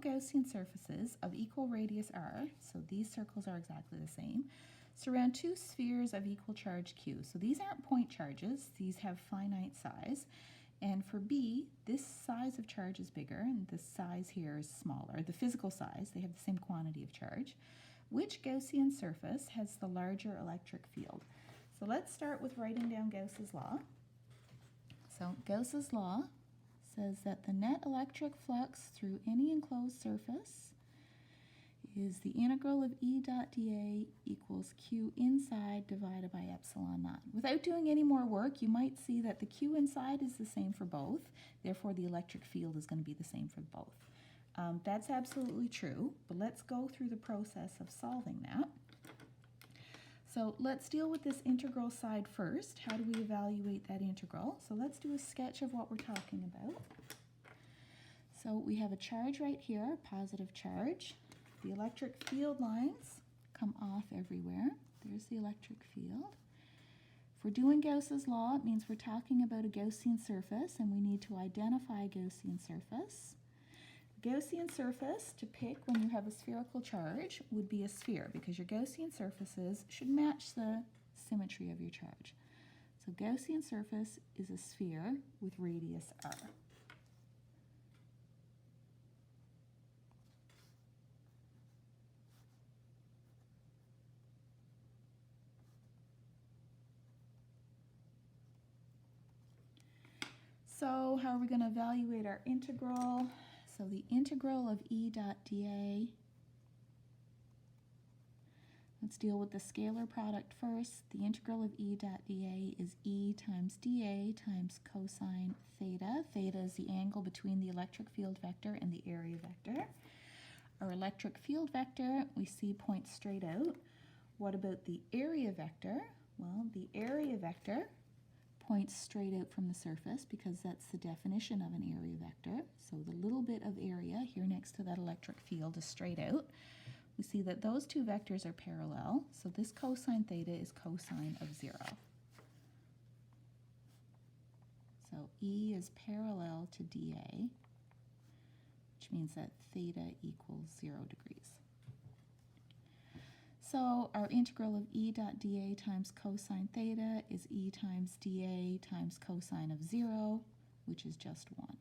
Gaussian surfaces of equal radius r, so these circles are exactly the same, surround two spheres of equal charge q. So these aren't point charges, these have finite size. And for B, this size of charge is bigger and the size here is smaller. The physical size, they have the same quantity of charge. Which Gaussian surface has the larger electric field? So let's start with writing down Gauss's law. So Gauss's law says that the net electric flux through any enclosed surface is the integral of E dot dA equals Q inside divided by epsilon naught. Without doing any more work, you might see that the Q inside is the same for both, therefore the electric field is going to be the same for both. That's absolutely true, but let's go through the process of solving that. So let's deal with this integral side first. How do we evaluate that integral? So let's do a sketch of what we're talking about. So we have a charge right here, positive charge. The electric field lines come off everywhere. There's the electric field. If we're doing Gauss's law, it means we're talking about a Gaussian surface, and we need to identify a Gaussian surface. Gaussian surface to pick when you have a spherical charge would be a sphere, because your Gaussian surfaces should match the symmetry of your charge. So Gaussian surface is a sphere with radius r. So how are we going to evaluate our integral? So the integral of E dot dA, let's deal with the scalar product first. The integral of E dot dA is E times dA times cosine theta. Theta is the angle between the electric field vector and the area vector. Our electric field vector we see points straight out. What about the area vector? Well, the area vector points straight out from the surface because that's the definition of an area vector. So the little bit of area here next to that electric field is straight out. We see that those two vectors are parallel, so this cosine theta is cosine of 0. So E is parallel to dA, which means that theta equals 0 degrees. So our integral of E dot dA times cosine theta is E times dA times cosine of 0, which is just 1.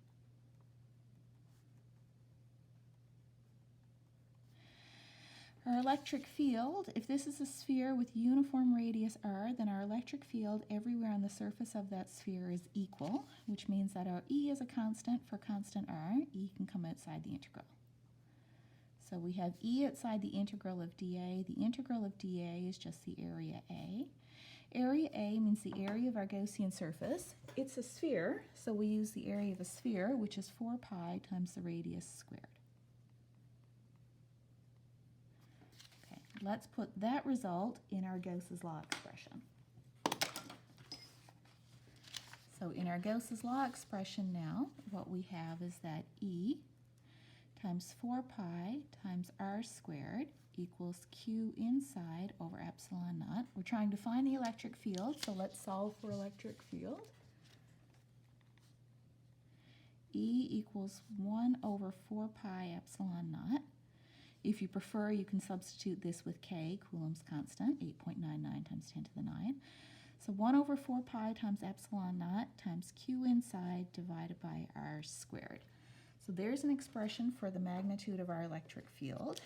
Our electric field, if this is a sphere with uniform radius r, then our electric field everywhere on the surface of that sphere is equal, which means that our E is a constant for constant r. E can come outside the integral. So we have E outside the integral of dA. The integral of dA is just the area A. Area A means the area of our Gaussian surface. It's a sphere, so we use the area of a sphere, which is 4 pi times the radius squared. Okay, let's put that result in our Gauss's law expression. So in our Gauss's law expression now, what we have is that E times 4 pi times r squared equals Q inside over epsilon naught. We're trying to find the electric field, so let's solve for electric field. E equals 1 over 4 pi epsilon naught. If you prefer, you can substitute this with K, Coulomb's constant, 8.99 times 10 to the 9. So 1 over 4 pi times epsilon naught times Q inside divided by r squared. So there's an expression for the magnitude of our electric field.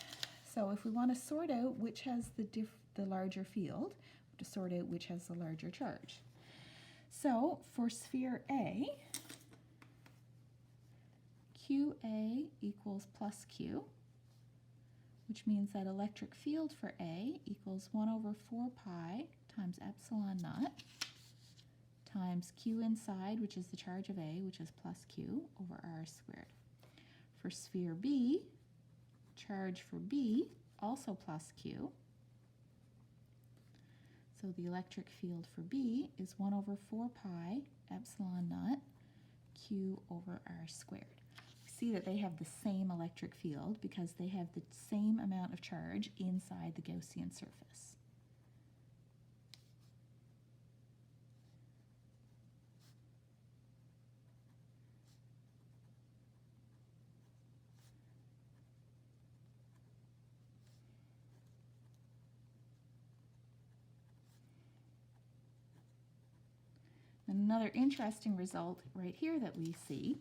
So if we want to sort out which has the larger field, we have to sort out which has the larger charge. So for sphere A, QA equals plus Q, which means that electric field for A equals 1 over 4 pi times epsilon naught times Q inside, which is the charge of A, which is plus Q, over r squared. For sphere B, charge for B, also plus Q. So the electric field for B is 1 over 4 pi epsilon naught Q over r squared. We see that they have the same electric field because they have the same amount of charge inside the Gaussian surface. Another interesting result right here that we see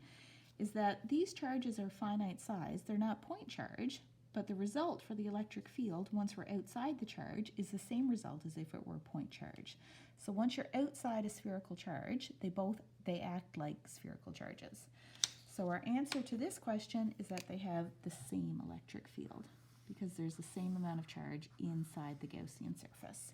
is that these charges are finite size. They're not point charge, but the result for the electric field once we're outside the charge is the same result as if it were a point charge. So once you're outside a spherical charge, they act like spherical charges. So our answer to this question is that they have the same electric field because there's the same amount of charge inside the Gaussian surface.